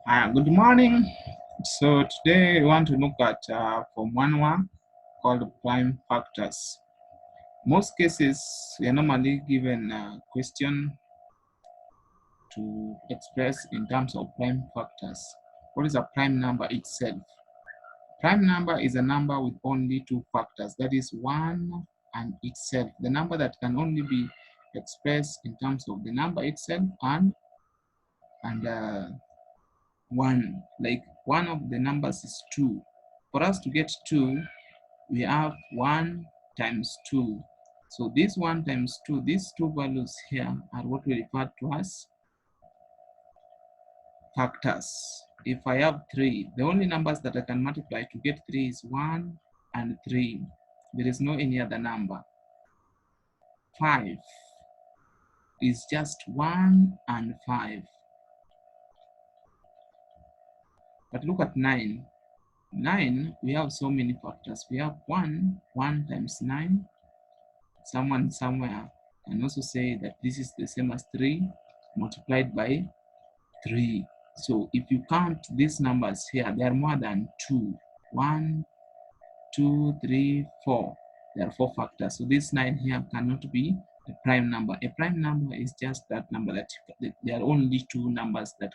Good morning. So today we want to look at form 1 called prime factors. Most cases we are normally given a question to express in terms of prime factors. What is a prime number itself? Prime number is a number with only two factors, that is 1 and itself. The number that can only be expressed in terms of the number itself and 1. Like one of the numbers is 2. For us to get 2, we have 1 times 2. So this 1 times 2, these two values here are what we refer to as factors. If I have 3, the only numbers that I can multiply to get 3 is 1 and 3. There is no any other number. 5 is just 1 and 5. But look at 9. 9, we have so many factors. We have 1 times 9. Someone somewhere can also say that this is the same as 3 multiplied by 3. So if you count these numbers here, they are more than 2. 1, 2, 3, 4. There are 4 factors. So this 9 here cannot be a prime number. A prime number is just that number that there are only 2 numbers that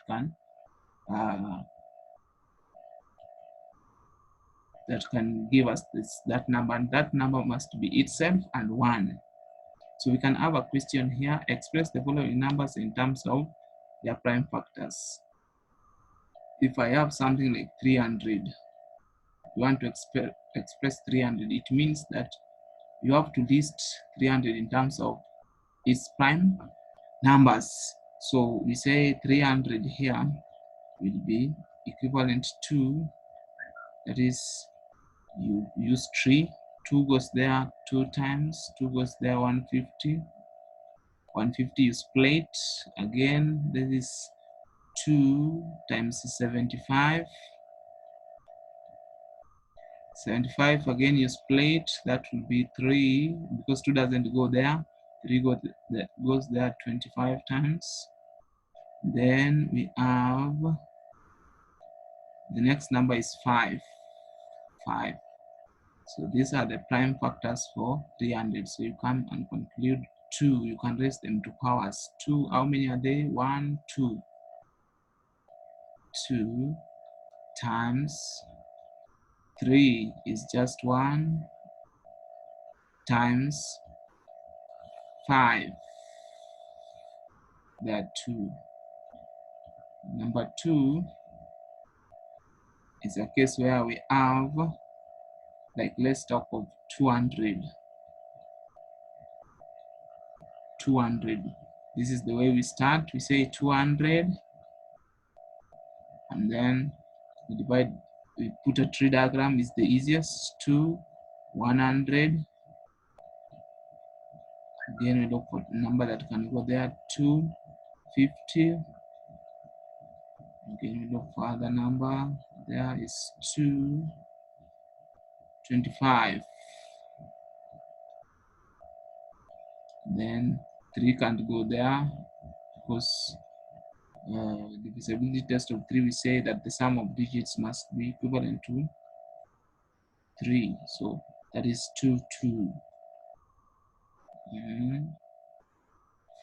can give us that number, and that number must be itself and 1. So we can have a question here: express the following numbers in terms of their prime factors. If I have something like 300, you want to express 300, it means that you have to list 300 in terms of its prime numbers. So we say 300 here will be equivalent to, that is, you use 3, 2 goes there 2 times, 2 goes there 150. 150 you split again, this is 2 times 75. 75 again you split, that will be 3, because 2 doesn't go there, 3 goes there 25 times. Then we have the next number is 5. So these are the prime factors for 300. So you come and conclude 2, you can raise them to powers. 2, how many are they? 1, 2. 2 times 3 is just 1 times 5. There are 2. Number 2 is a case where we have, like, let's talk of 200. 200. This is the way we start. We say 200, and then we divide. We put a tree diagram. Is the easiest. 2, 100. Again, we look for a number that can go there. 250. Again, we look for other number. There is 225. Then 3 can't go there because the divisibility test of 3, we say that the sum of digits must be equivalent to 3. So that is 2, 2.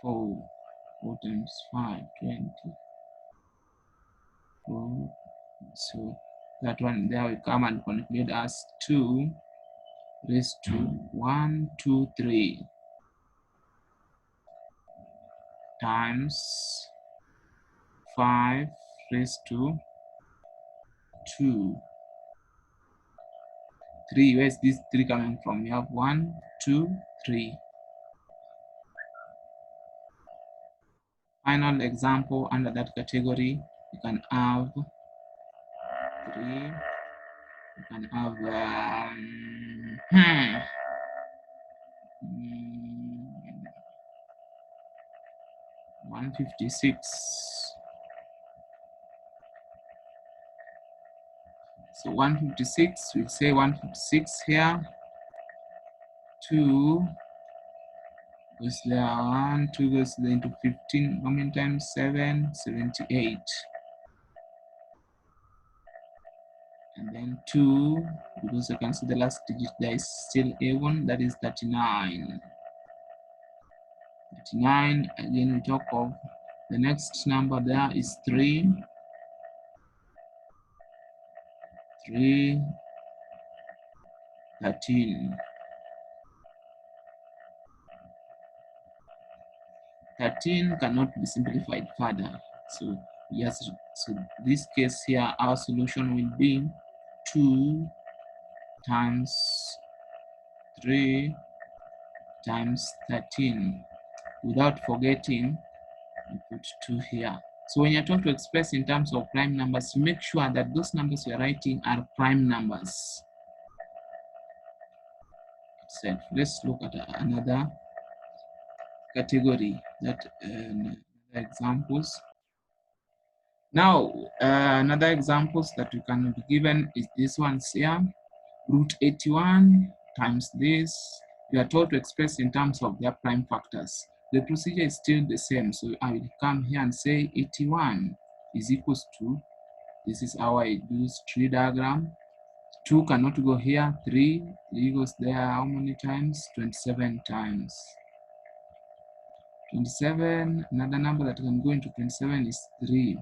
4. 4 times 5, 20. 4. So that one there we come and conclude as 2 raised to 1, 2, 3 times 5 raised to 2. 3, where is this 3 coming from? You have 1, 2, 3. Final example under that category, you can have 3. You can have 156. So 156, we'll say 156 here. 2 goes there, 1, 2 goes there into 15. How many times? 7, 78. and then 2, because you can see the last digit there is still A1, that is 39. 39, again we talk of the next number there is 3, 3, 13. 13 cannot be simplified further. So yes, so this case here, our solution will be 2 times 3 times 13. Without forgetting, you put 2 here. So when you're trying to express in terms of prime numbers, make sure that those numbers you're writing are prime numbers itself. Let's look at another category, that examples. Now, another examples that we can be given is this one here, root 81 times this. We are told to express in terms of their prime factors. The procedure is still the same, so I will come here and say 81 is equals to, this is how I use tree diagram. 2 cannot go here, 3 goes there how many times? 27 times. 27, another number that can go into 27 is 3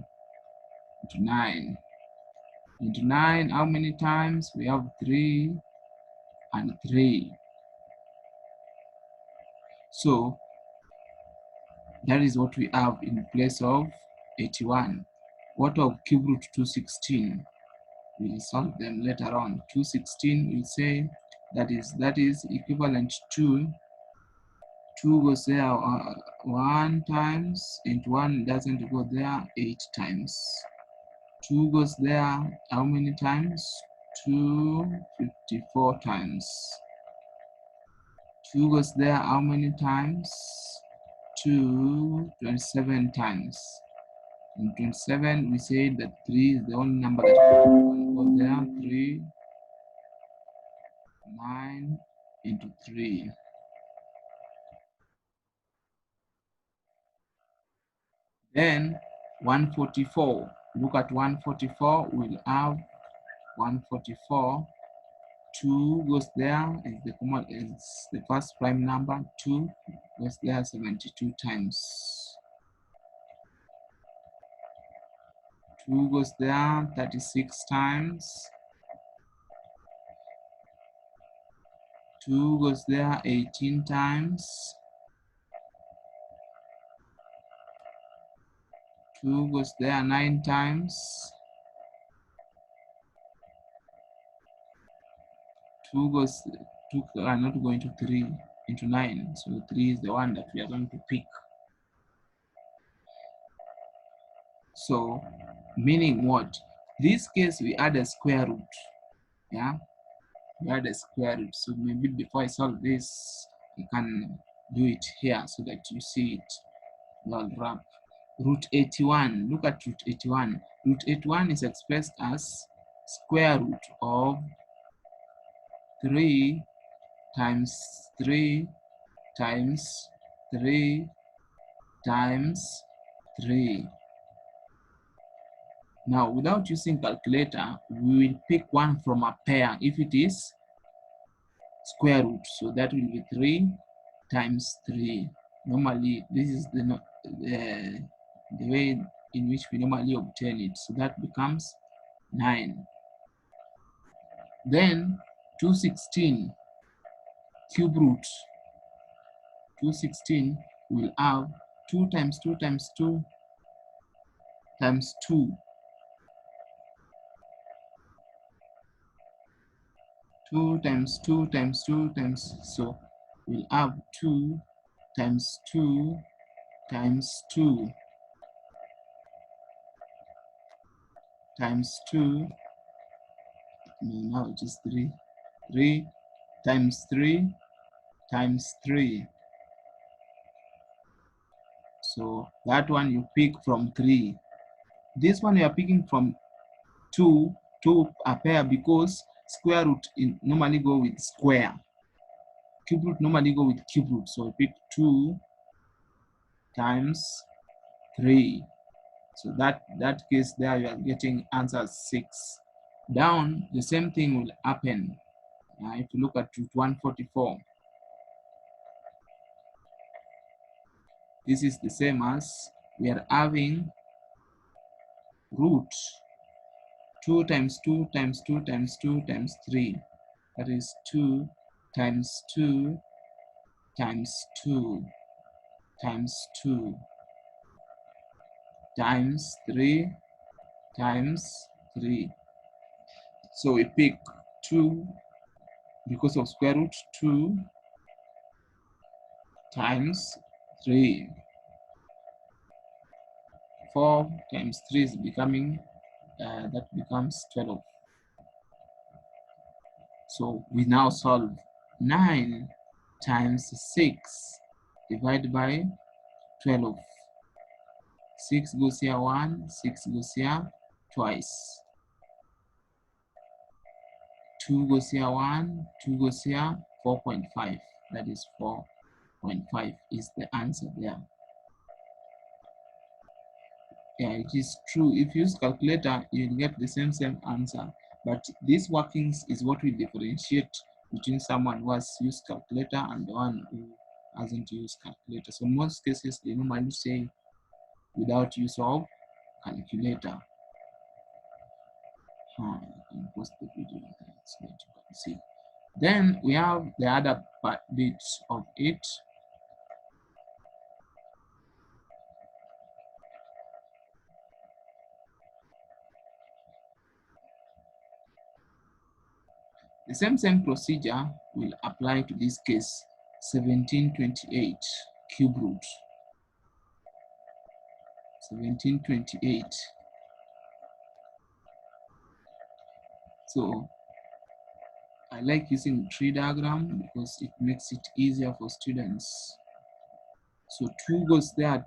into 9. Into 9, how many times? We have 3 and 3. So that is what we have in place of 81. What of cube root 216? We'll solve them later on. 216, we'll say that is equivalent to 2 goes there 1 times, into 1 doesn't go there 8 times. 2 goes there how many times? 254 times. 2 goes there how many times? 27 times. In 27, we say that 3 is the only number that can go there. 3, 9 into 3. Then 144. Look at 144. We'll have 144. 2 goes there is the common, is the first prime number. 2 goes there 72 times. 2 goes there 36 times. 2 goes there 18 times. 2 goes there 9 times. 2 goes, 2 are not going to 3 into 9. So 3 is the one that we are going to pick. So meaning what? This case we add a square root. Yeah, we add a square root. So maybe before I solve this, I can do it here so that you see it well wrapped. Root 81. Look at root 81. Root 81 is expressed as square root of 3 times 3 times 3 times 3. Now, without using calculator, we will pick one from a pair if it is square root. So that will be 3 times 3. Normally, this is the way in which we normally obtain it. So that becomes 9. Then 216 cube root. 216 will have 2 times 2 times 2 times 2. 2 times 2 times 2 times, so we'll have 2 times 2 times 2 times 2. No, now it is 3. 3 times 3 times 3. So that one you pick from 3. This one you are picking from 2 to a pair because square root normally go with square. Cube root normally go with cube root. So pick 2 times 3. So that case there you are getting answer 6. Down, the same thing will happen. If you look at root 144, this is the same as we are having root 2 times 2 times 2 times 2 times 3. That is 2 times 2 times 2 times 2 times 3 times 3. So we pick 2 because of square root 2 times 3. 4 times 3 is becoming, that becomes 12. So we now solve 9 times 6 divided by 12. 6 goes here 1, 6 goes here twice. 2 goes here 1, 2 goes here 4.5. That is 4.5 is the answer there. Yeah, it is true. If you use calculator, you'll get the same answer. But these workings is what we differentiate between someone who has used calculator and the one who hasn't used calculator. So most cases they normally say without use of calculator. I can post the video there so that you can see. Then we have the other bit of it. The same procedure will apply to this case, 1728 cube root. 1728. So I like using tree diagram because it makes it easier for students. So 2 goes there,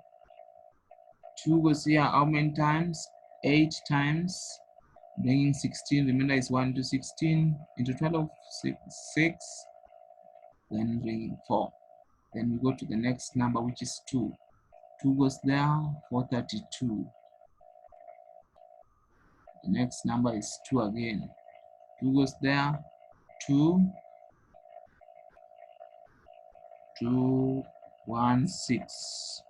2 goes here how many times? 8 times, bringing 16, remainder is 1 to 16 into 12, 6, then bringing 4. Then we go to the next number, which is 2. 2 goes there, 432. The next number is 2 again. 2 goes there, 2, 2, 1, 6.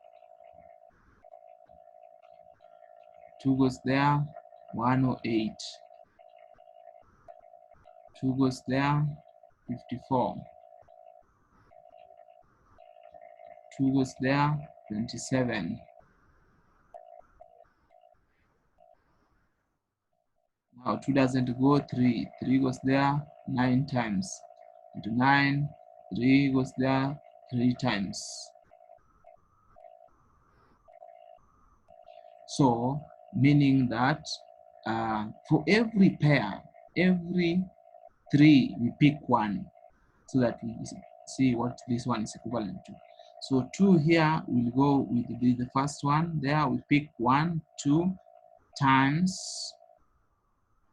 2 goes there, 108. 2 goes there, 54. 2 goes there, 27. Now 2 doesn't go, 3. 3 goes there 9 times. Into 9, 3 goes there 3 times. So, meaning that for every pair, every 3, we pick 1 so that we see what this one is equivalent to. So 2 here will go with the first one. There we pick 1, 2 times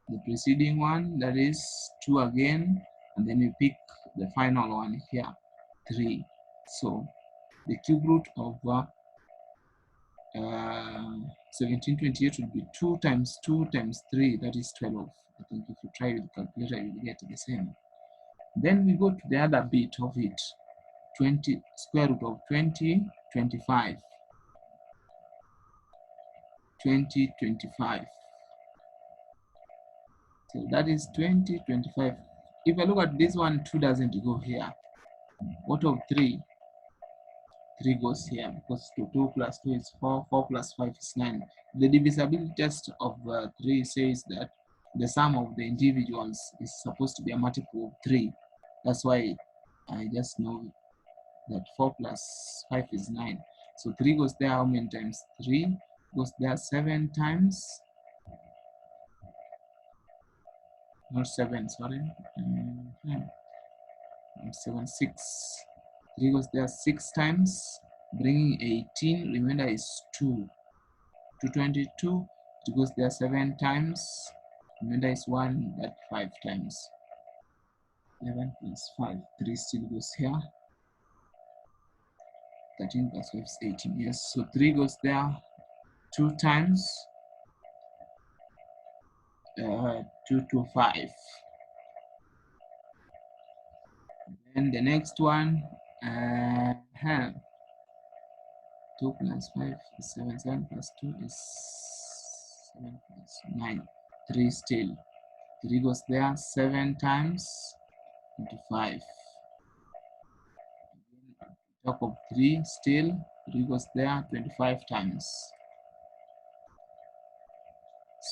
the preceding one, that is 2 again, and then we pick the final one here, 3. So the cube root of 1728 would be 2 times 2 times 3, that is 12. I think if you try with the calculator, you will get the same. Then we go to the other bit of it, 20 square root of 20, 25. 20, 25. So that is 20, 25. If I look at this one, 2 doesn't go here. What of 3? 3 goes here because 2 plus 2 is 4, 4 plus 5 is 9. The divisibility test of 3 says that the sum of the individuals is supposed to be a multiple of 3. That's why I just know that 4 plus 5 is 9. So 3 goes there how many times? 3 goes there 7 times. Not 7, sorry. 7, 6. 3 goes there 6 times, bringing 18. Remainder is 2. 222. It goes there 7 times. Remainder is 1, that 5 times. 11 plus 5. 3 still goes here. 13 plus 5 is 18. Yes, so 3 goes there 2 times. 225. And the next one, 2 plus 5 is 7, 7 plus 2 is 7 plus 9, 3 still. 3 goes there 7 times 25. Top of 3 still, 3 goes there 25 times.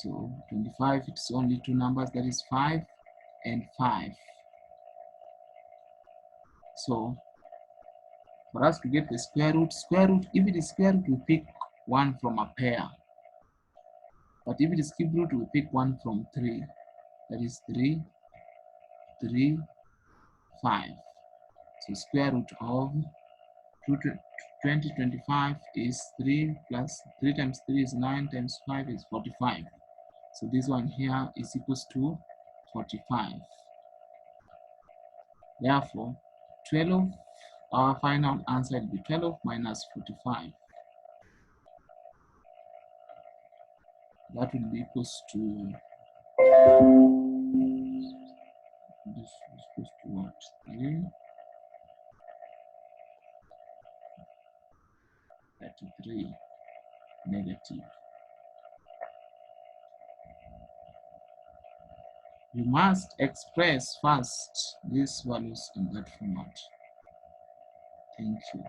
So 25, it's only two numbers, that is 5 and 5. So for us to get the square root, if it is square root, we pick one from a pair. But if it is cube root, we pick one from 3. That is 3, 3, 5. So square root of 2025 is 3 plus 3 times 3 is 9 times 5 is 45. So this one here is equals to 45. Therefore, 12, our final answer will be 12 minus 45. That will be equals to, this is equals to what? 3, 33 negative. You must express first these values in that format. Thank you.